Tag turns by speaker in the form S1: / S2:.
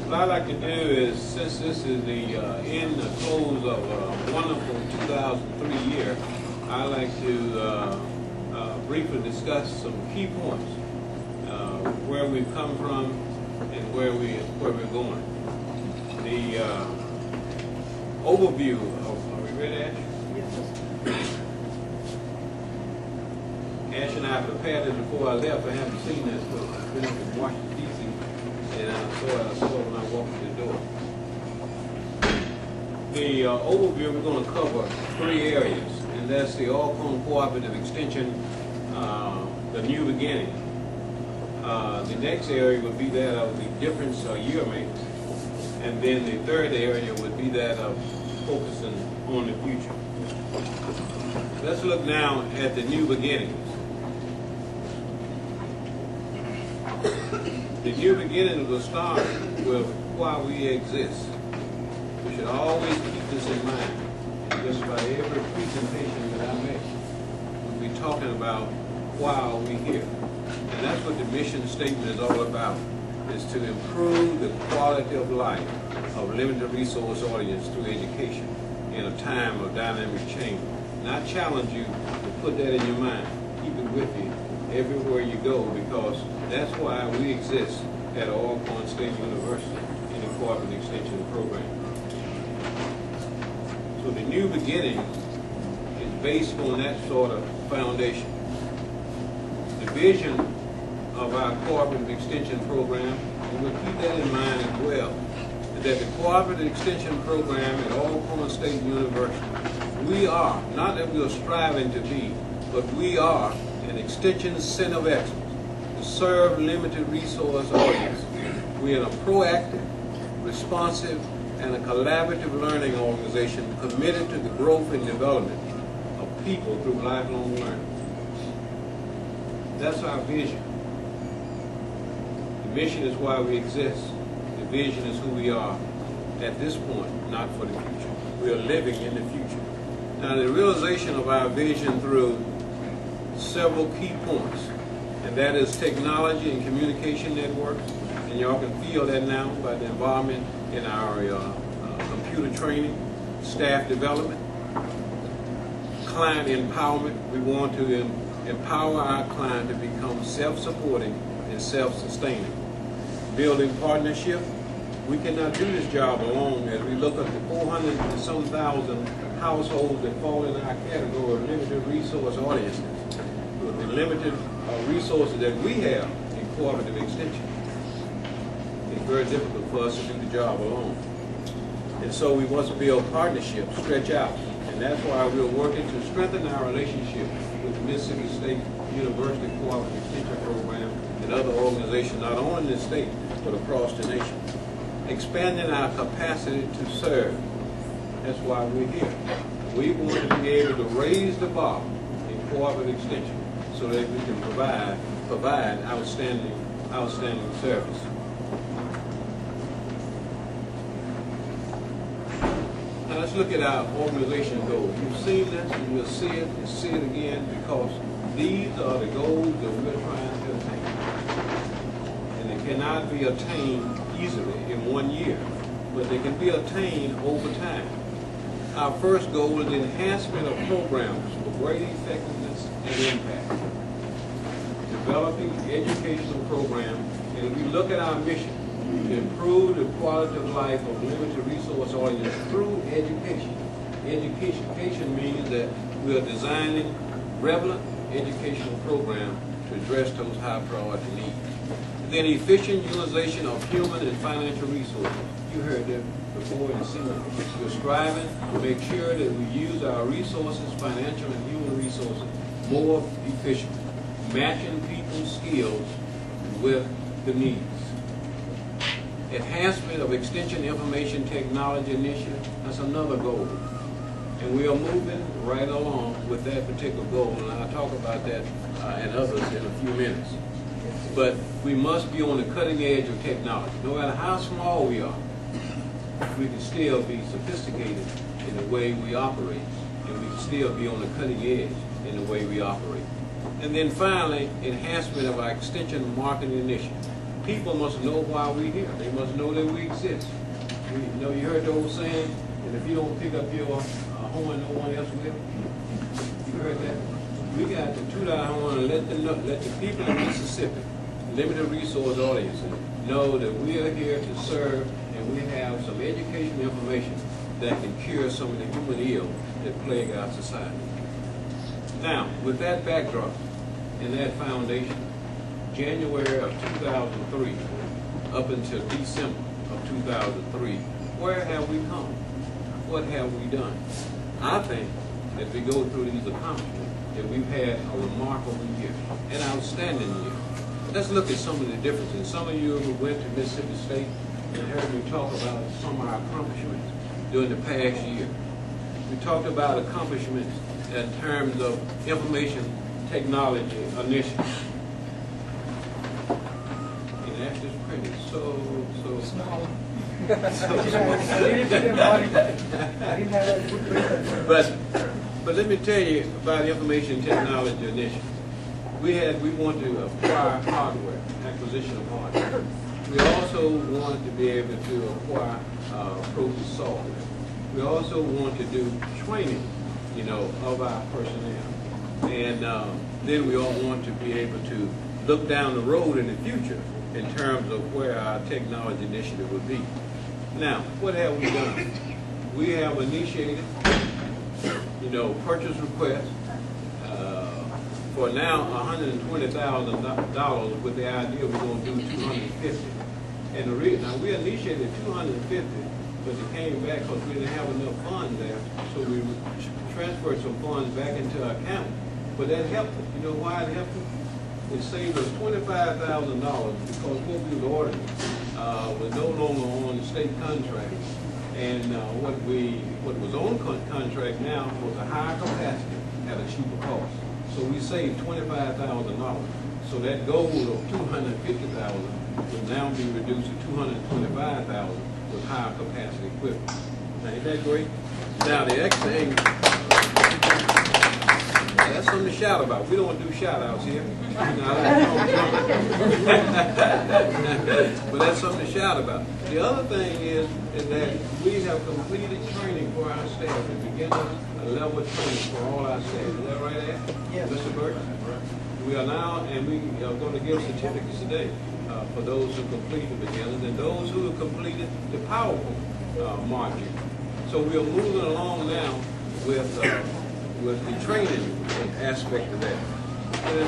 S1: What I'd like to do is, since this is the end, the close of a wonderful 2003 year, I'd like to briefly discuss some key points, where we've come from and where we're going. The overview of, are we ready, Ash? Yes. Ash and I prepared this before I left. I haven't seen this, but I've been up in Washington, D.C., and I saw it when I walked through the door. The overview, we're going to cover three areas, and that's the Alcorn Cooperative Extension, the new beginning. The next area would be that of the difference year makes, and then the third area would be that of focusing on the future. Let's look now at the new beginnings. The new beginnings will start with why we exist. We should always keep this in mind. And just about every presentation that I make, we'll be talking about why are we here. And that's what the mission statement is all about, is to improve the quality of life of limited resource audience through education in a time of dynamic change. And I challenge you to put that in your mind. Keep it with you everywhere you go, because that's why we exist at Alcorn State University in the Cooperative Extension Program. So the new beginning is based on that sort of foundation. The vision of our Cooperative Extension Program, and we'll keep that in mind as well, is that the Cooperative Extension Program at Alcorn State University, we are, not that we are striving to be, but we are an extension center of excellence to serve limited resource audience. We are a proactive, responsive, and a collaborative learning organization committed to the growth and development of people through lifelong learning. That's our vision. The mission is why we exist. The vision is who we are at this point, not for the future. We are living in the future. Now, the realization of our vision through several key points, and that is technology and communication networks, and y'all can feel that now by the involvement in our computer training, staff development, client empowerment. We want to empower our client to become self-supporting and self-sustaining. Building partnership. We cannot do this job alone. As we look at the 400 and some thousand households that fall in our category of limited resource audiences, with the limited resources that we have in cooperative extension, it's very difficult for us to do the job alone. And so we want to build partnerships, stretch out, and that's why we're working to strengthen our relationship with the Mississippi State University Cooperative Extension Program and other organizations, not only in the state, but across the nation. Expanding our capacity to serve. That's why we're here. We want to be able to raise the bar in cooperative extension so that we can provide outstanding service. Now let's look at our organization goals. You've seen this, and you'll see it, and see it again, because these are the goals that we're trying to attain. And they cannot be attained easily in 1 year, but they can be attained over time. Our first goal is the enhancement of programs for greater effectiveness and impact. Developing educational programs, and we look at our mission to improve the quality of life of limited resource audience through education. Education means that we are designing relevant educational programs to address those high priority needs. And then efficient utilization of human and financial resources. You heard that before and seen it. We're striving to make sure that we use our resources, financial and human resources, more efficiently, matching people's skills with the needs. Enhancement of Extension Information Technology Initiative, that's another goal. And we are moving right along with that particular goal, and I'll talk about that and others in a few minutes. But we must be on the cutting edge of technology. No matter how small we are, we can still be sophisticated in the way we operate, and we can still be on the cutting edge in the way we operate. And then finally, enhancement of our extension marketing initiative. people must know why we're here. They must know that we exist. You know, you heard the old saying, and if you don't pick up your horn, no one else will. You heard that? We got to toot our horn and let the people in Mississippi, limited resource audiences, know that we are here to serve, and we have some educational information that can cure some of the human ills that plague our society. Now, with that backdrop and that foundation, January of 2003 up until December of 2003, where have we come? What have we done? I think as we go through these accomplishments that we've had a remarkable year, an outstanding year. Let's look at some of the differences. Some of you who went to Mississippi State and heard me talk about some of our accomplishments during the past year. We talked about accomplishments in terms of information technology initiatives. And that's just printed so small. But let me tell you about the information technology initiative. We want to acquire hardware, acquisition of hardware. We also want to be able to acquire process software. We also want to do training, of our personnel. And then we all want to be able to look down the road in the future in terms of where our technology initiative would be. Now, what have we done? We have initiated, purchase requests for now $120,000 with the idea we're going to do $250,000. And now we initiated $250,000, but it came back because we didn't have enough funds there, so we transferred some funds back into our account. But that helped us. You know why it helped us? It saved us $25,000 because what we were ordering was no longer on state contract, and what was on contract now was a higher capacity at a cheaper cost. So we saved $25,000. So that goal of $250,000 would now be reduced to $225,000 with higher capacity equipment. Now, ain't that great? Now the next thing, that's something to shout about. We don't do shout outs here. But that's something to shout about. The other thing is that we have completed training for our staff and beginning a level of training for all our staff. Is that right, Ed? Yes. Mr. Burton? We are now, and we are going to give certificates today for those who completed the beginners and those who have completed the PowerPoint module. So we are moving along now with the training aspect of that.